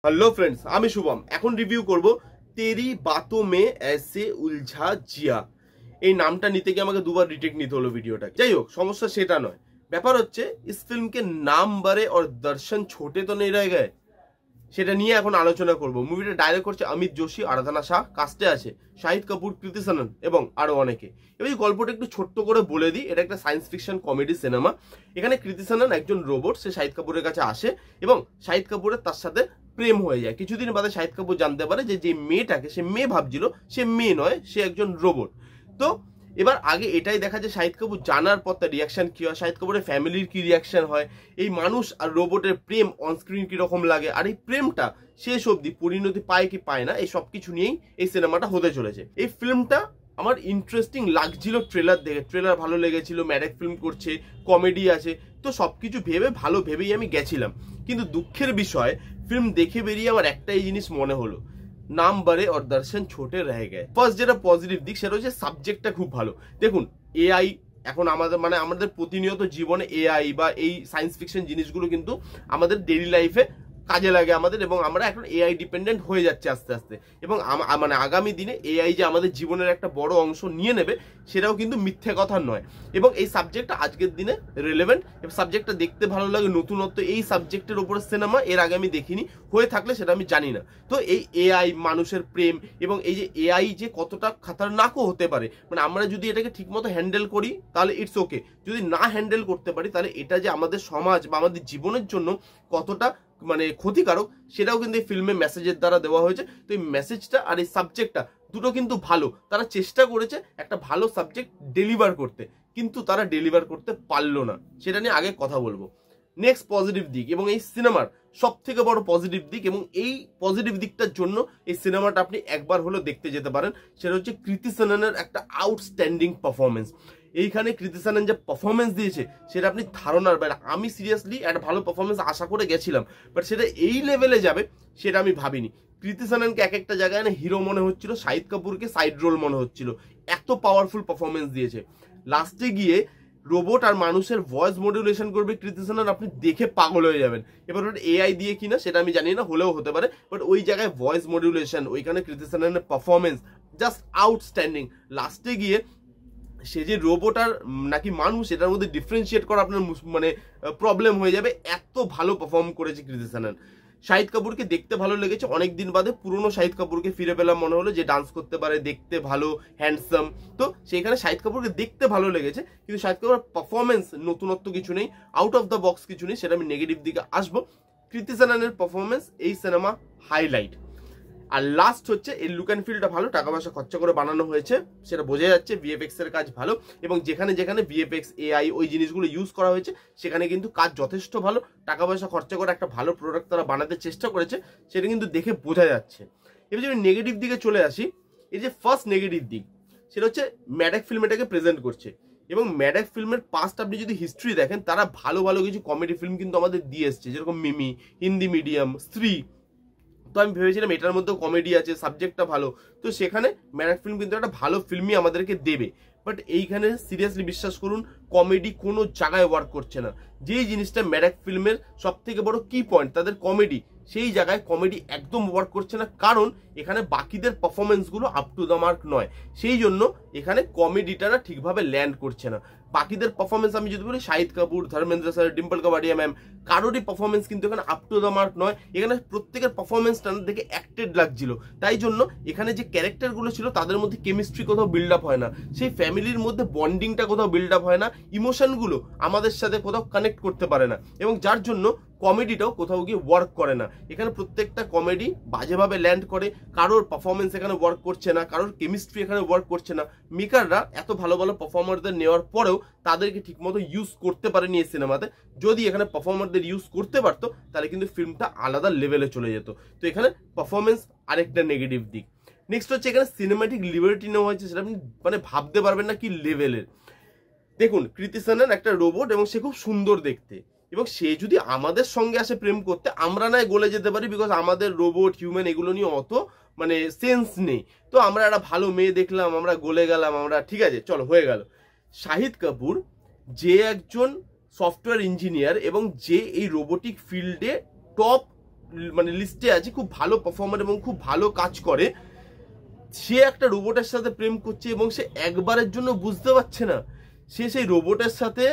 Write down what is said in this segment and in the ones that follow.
Hello friends, আমি শুভম। এখন review করব তেরি বাতোं में ऐसे उलझा जिया। এই নামটা নিতে গিয়ে আমাকে দুবার রিটেক নিতে হলো ভিডিওটা। যাই হোক, সমস্যা সেটা নয়। ব্যাপার হচ্ছে इस फिल्म के नाम बड़े और दर्शन छोटे तो नहीं रह गए। সেটা নিয়ে এখন আলোচনা করব। মুভিটা ডাইরেক্ট করছে অমিত যোশী, আরাধনা শাহ, কাস্টে আছে শাহিদ কাপুর, কৃতি সানন এবং আরো অনেকে। এবার এই গল্পটা একটু ছোট্ট করে বলে দিই। এটা একটা সায়েন্স ফিকশন কমেডি সিনেমা। এখানে কৃতি সানন একজন রোবট, সে শাহিদ কাপুরের কাছে আসে এবং শাহিদ কাপুরের তার সাথে প্রেম হয়ে যায়। কিছুদিন বাদে শাহিদ কাপুর জানতে পারে যে মেয়েটাকে সে মেয়ে ভাবছিল, সে মেয়ে নয়, সে একজন রোবট। তো এবার আগে এটাই দেখা যায় শাহিদ কাপুর জানার পর তার রিয়াকশন কি হয়, শাহিদ কাপুরের ফ্যামিলির কি রিয়াকশন হয়, এই মানুষ আর রোবটের প্রেম অনস্ক্রিন কিরকম লাগে, আর এই প্রেমটা শেষ অবধি পরিণতি পায় কি পায় না, এই সব কিছু নিয়েই এই সিনেমাটা হতে চলেছে। এই ফিল্মটা আমার ইন্টারেস্টিং লাগছিল ট্রেলার দেখে। ট্রেলার ভালো লেগেছিল, ম্যাডেক ফিল্ম করছে, কমেডি আছে, তো সবকিছু ভালো ভেবেই আমি গেছিলাম। কিন্তু দুঃখের বিষয়, ফিল্ম দেখে বেরিয়ে আমার একটাই জিনিস মনে হলো, নাম বড়ে और दर्शन छोटे रह गए। ফার্স্ট যেটা পজিটিভ দিক সেটা হচ্ছে সাবজেক্টটা খুব ভালো। দেখুন, এআই এখন আমাদের প্রতিনিয়ত জীবনে এআই বা এই সায়েন্স ফিকশন জিনিসগুলো কিন্তু আমাদের ডেইলি লাইফে কাজে লাগে আমাদের, এবং আমরা এখন এআই ডিপেন্ডেন্ট হয়ে যাচ্ছে আস্তে আস্তে। এবং আগামী দিনে এআই যে আমাদের জীবনের একটা বড় অংশ নিয়ে নেবে, সেটাও কিন্তু মিথ্যে কথা নয়। এবং এই সাবজেক্টটা আজকের দিনে রিলেভেন্ট, সাবজেক্টটা দেখতে ভালো লাগে, নতুনত্ব। এই সাবজেক্টের উপরে সিনেমা এর আগে আমি দেখিনি, হয়ে থাকলে সেটা আমি জানি না। তো এই এআই, মানুষের প্রেম, এবং এই যে এআই যে কতটা খাতারনাকও হতে পারে, মানে আমরা যদি এটাকে ঠিকমতো হ্যান্ডেল করি তাহলে ইটস ওকে, যদি না হ্যান্ডেল করতে পারি তাহলে এটা যে আমাদের সমাজ বা আমাদের জীবনের জন্য কতটা ক্ষতিকারক, সেটাও কিন্তু এই ফিল্মে মেসেজের দ্বারা দেওয়া হয়েছে। তো এই মেসেজটা আর এই সাবজেক্টটা দুটো কিন্তু ভালো। তারা চেষ্টা করেছে একটা ভালো সাবজেক্ট ডেলিভার করতে, কিন্তু তারা ডেলিভার করতে পারলো না। সেটা নিয়ে আগে কথা বলবো। নেক্সট পজিটিভ দিক, এবং এই সিনেমার সব থেকে বড় পজিটিভ দিক, এবং এই পজিটিভ দিকটার জন্য এই সিনেমাটা আপনি একবার হলেও দেখতে যেতে পারেন, সেটা হচ্ছে কৃতি সাননের একটা আউটস্ট্যান্ডিং পারফরমেন্স। এইখানে কৃতি সানন যে পারফরমেন্স দিয়েছে সেটা আপনি ধারণার বাইরে। আমি সিরিয়াসলি একটা ভালো পারফরমেন্স আশা করে গেছিলাম, বাট সেটা এই লেভেলে যাবে সেটা আমি ভাবিনি। কৃতি সাননকে এক একটা জায়গায় না হিরো মনে হচ্ছিল, শাহিদ কাপুরকে সাইড রোল মনে হচ্ছিল, এত পাওয়ারফুল পারফরমেন্স দিয়েছে। লাস্টে গিয়ে রোবট আর মানুষের ভয়েস মডুলেশন করবে কৃতি সানন, আপনি দেখে পাগল হয়ে যাবেন। এবার ওটা এআই দিয়ে কিনা সেটা আমি জানি না, হলেও হতে পারে, বাট ওই জায়গায় ভয়েস মডুলেশন, ওইখানে কৃতি সাননের পারফরমেন্স জাস্ট আউটস্ট্যান্ডিং। লাস্টে গিয়ে সে যে রোবট আর নাকি মানুষ, এটার মধ্যে ডিফারেন্সিয়েট করা আপনার প্রবলেম হয়ে যাবে, এত ভালো পারফর্ম করেছে কৃতি সানন। শাহিদ কাপুরকে দেখতে ভালো লেগেছে, অনেকদিন বাদে পুরনো শাহিদ কাপুরকে ফিরে পেলাম মনে হলো, যে ডান্স করতে পারে, দেখতে ভালো, হ্যান্ডসাম। তো সেখানে শাহিদ কাপুরকে দেখতে ভালো লেগেছে, কিন্তু শাহিদ কাপুরের পারফরমেন্স নতুনত্ব কিছু নেই, আউট অফ দ্য বক্স কিছু নেই, সেটা আমি নেগেটিভ দিকে আসবো। কৃতি সাননের পারফরমেন্স এই সিনেমা হাইলাইট। আর লাস্ট হচ্ছে এই লুক অ্যান্ড ফিলটা ভালো, টাকা পয়সা খরচা করে বানানো হয়েছে সেটা বোঝা যাচ্ছে। ভিএফএক্স এর কাজ ভালো, এবং যেখানে যেখানে ভিএফএক্স, এআই ওই জিনিসগুলো ইউজ করা হয়েছে সেখানে কিন্তু কাজ যথেষ্ট ভালো। টাকা পয়সা খরচা করে একটা ভালো প্রোডাক্ট তারা বানাতে চেষ্টা করেছে, সেটা কিন্তু দেখে বোঝা যাচ্ছে। এবার যদি নেগেটিভ দিকে চলে আসি, এই যে ফার্স্ট নেগেটিভ দিক সেটা হচ্ছে ম্যাডেক ফিল্ম এটাকে প্রেজেন্ট করছে, এবং ম্যাডেক ফিল্মের পাস্ট আপনি যদি হিস্ট্রি দেখেন, তারা ভালো ভালো কিছু কমেডি ফিল্ম কিন্তু আমাদের দিয়ে এসছে, যেরকম মিমি, হিন্দি মিডিয়াম, স্ত্রী। তো আমি ভেবেছিলাম এটার মধ্যেও কমেডি আছে, সাবজেক্টটা ভালো, তো সেখানে ম্যাডেক ফিল্ম কিন্তু একটা ভালো ফিল্মই আমাদেরকে দেবে। বাট এইখানে সিরিয়াসলি বিশ্বাস করুন, কমেডি কোনো জায়গায় ওয়ার্ক করছে না। যেই জিনিসটা ম্যাডেক ফিল্মের সব থেকে বড় কি পয়েন্ট, তাদের কমেডি, সেই জায়গায় কমেডি একদম ওয়ার্ক করছে না, কারণ এখানে বাকিদের পারফরমেন্সগুলো আপ টু দ্য মার্ক নয়, সেই জন্য এখানে কমেডিটা না ঠিকভাবে ল্যান্ড করছে না। বাকিদের পারফরমেন্স আমি যদি বলি, শাহিদ কাপুর, ধর্মেন্দ্র স্যার, ডিম্পল কাবাডিয়া ম্যাম, কারোরই পারফরমেন্স কিন্তু এখানে আপ টু দ্য মার্ক নয়। এখানে প্রত্যেকের পারফরমেন্সটা দেখে অ্যাক্টেড লাগছিল, তাই জন্য এখানে যে ক্যারেক্টারগুলো ছিল তাদের মধ্যে কেমিস্ট্রি কোথাও বিল্ড আপ হয় না, সেই ফ্যামিলির মধ্যে বন্ডিংটা কোথাও বিল্ড আপ হয় না, ইমোশনগুলো আমাদের সাথে কোথাও কানেক্ট করতে পারে না, এবং যার জন্য কমেডিটাও কোথাও গিয়ে ওয়ার্ক করে না। এখানে প্রত্যেকটা কমেডি বাজেভাবে ল্যান্ড করে, কারোর পারফরমেন্স এখানে ওয়ার্ক করছে না, কারোর কেমিস্ট্রি এখানে ওয়ার্ক করছে না। মেকাররা এত ভালো ভালো পারফর্মারদের নেওয়ার পরেও তাদেরকে ঠিকমতো ইউজ করতে পারেনি এই সিনেমাতে। যদি এখানে পারফর্মারদের ইউজ করতে পারতো তাহলে কিন্তু ফিল্মটা আলাদা লেভেলে চলে যেত। তো এখানে পারফরমেন্স আরেকটা নেগেটিভ দিক। নেক্সট হচ্ছে এখানে সিনেমাটিক লিবার্টি নেওয়া হয়েছে, সেটা আপনি ভাবতে পারবেন না কি লেভেলের। দেখুন, কৃতি সানন একটা রোবট, এবং সে খুব সুন্দর দেখতে, এবং সে যদি আমাদের সঙ্গে আসে প্রেম করতে, আমরা নয় গলে যেতে পারি, বিকজ আমাদের রোবট, হিউম্যান এগুলো নিয়ে অত সেন্স নেই। তো আমরা একটা ভালো মেয়ে দেখলাম, আমরা গলে গেলাম, আমরা ঠিক আছে চলো হয়ে গেল। শাহিদ কাপুর যে একজন সফটওয়্যার ইঞ্জিনিয়ার, এবং যে এই রোবোটিক ফিল্ডে টপ মানে লিস্টে আছে, খুব ভালো পারফর্মার এবং খুব ভালো কাজ করে, সে একটা রোবটের সাথে প্রেম করছে এবং সে একবারের জন্য বুঝতে পারছে না সে সেই রোবটের সাথে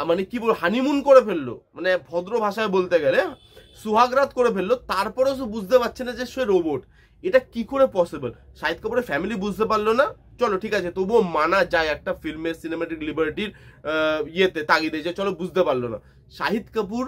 মানে কি বলবো হানিমুন করে ফেললো, মানে ভদ্র ভাষায় বলতে গেলে সুহাগরাত করে ফেললো, তারপরেও সে বুঝতে পারছে না যে সে রোবট। এটা কি করে পসিবল? শাহিদ কাপুরের ফ্যামিলি বুঝতে পারলো না, চলো ঠিক আছে, তবুও মানা যায় একটা ফিল্মের সিনেমাটিক লিবার্টির ইয়েতে তাগিদে, যে চলো বুঝতে পারলো না। শাহিদ কাপুর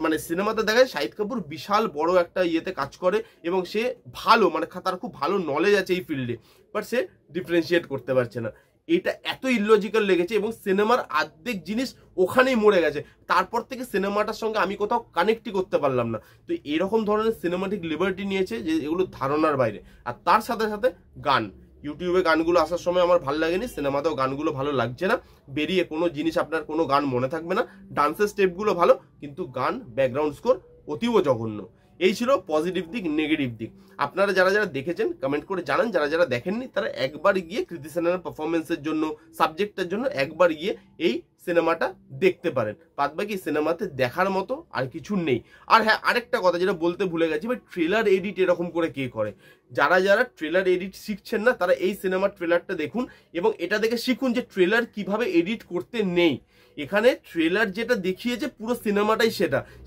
মানে সিনেমাতে দেখায় শাহিদ কাপুর বিশাল বড় একটা ইয়েতে কাজ করে এবং সে ভালো, মানে তার খুব ভালো নলেজ আছে এই ফিল্ডে, বাট সে ডিফারেন্সিয়েট করতে পারছে না। এটা এত ইললজিক্যাল লেগেছে এবং সিনেমার অর্ধেক জিনিস ওখানেই মরে গেছে। তারপর থেকে সিনেমাটার সঙ্গে আমি কোথাও কানেক্টই করতে পারলাম না। তো এরকম ধরনের সিনেমাটিক লিবার্টি নিয়েছে যে এগুলো ধারণার বাইরে। আর তার সাথে সাথে গান, ইউটিউবে গানগুলো আসার সময় আমার ভালো লাগেনি, সিনেমাতেও গানগুলো ভালো লাগছে না। বেরিয়ে কোনো জিনিস আপনার কোনো গান মনে থাকবে না, ডান্সের স্টেপগুলো ভালো কিন্তু গান ব্যাকগ্রাউন্ড স্কোর অতীব জঘন্য। এই ছিল পজিটিভ দিক। নেগেটিভ দিক আপনারা যারা যারা দেখেছেন কমেন্ট করে জানান, যারা যারা দেখেননি তারা একবার গিয়ে কৃতি সেনার পারফরমেন্সের জন্য, সাবজেক্টের জন্য একবার গিয়ে এই সিনেমাটা দেখতে পারেন। বাদ বাকি সিনেমাতে দেখার মতো আর কিছু নেই। আর হ্যাঁ, আরেকটা কথা যেটা বলতে ভুলে গেছি, ভাই ট্রেলার এডিট এরকম করে কে করে? যারা যারা ট্রেলার এডিট শিখছেন না তারা এই সিনেমার ট্রেলারটা দেখুন এবং এটা দেখে শিখুন যে ট্রেলার কিভাবে এডিট করতে নেই। এখানে ট্রেলার যেটা দেখিয়েছে পুরো সিনেমাটাই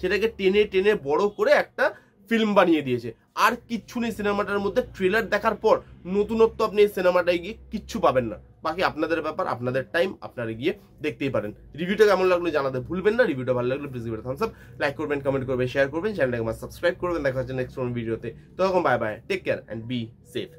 সেটাকে টেনে টেনে বড় করে একটা ফিল্ম বানিয়ে দিয়েছে। আর কিচ্ছু নেই সিনেমাটার মধ্যে। ট্রেলার দেখার পর নতুনত্ব আপনি এই সিনেমাটায় গিয়ে কিচ্ছু পাবেন না। বাকি আপনাদের ব্যাপার, আপনাদের টাইম, আপনারা গিয়ে দেখতেই পারেন। রিভিউটা কেমন লাগলো জানাতে ভুলবেন না। রিভিউটা ভালো লাগলে প্লিজ ভিডিওটা থামস আপ, লাইক করবেন, কমেন্ট করবেন, শেয়ার করবেন, চ্যানেলটাকে আমার সাবস্ক্রাইব করবেন। দেখা হচ্ছে নেক্সট কোন ভিডিওতে। তখন bye bye, take care and be safe.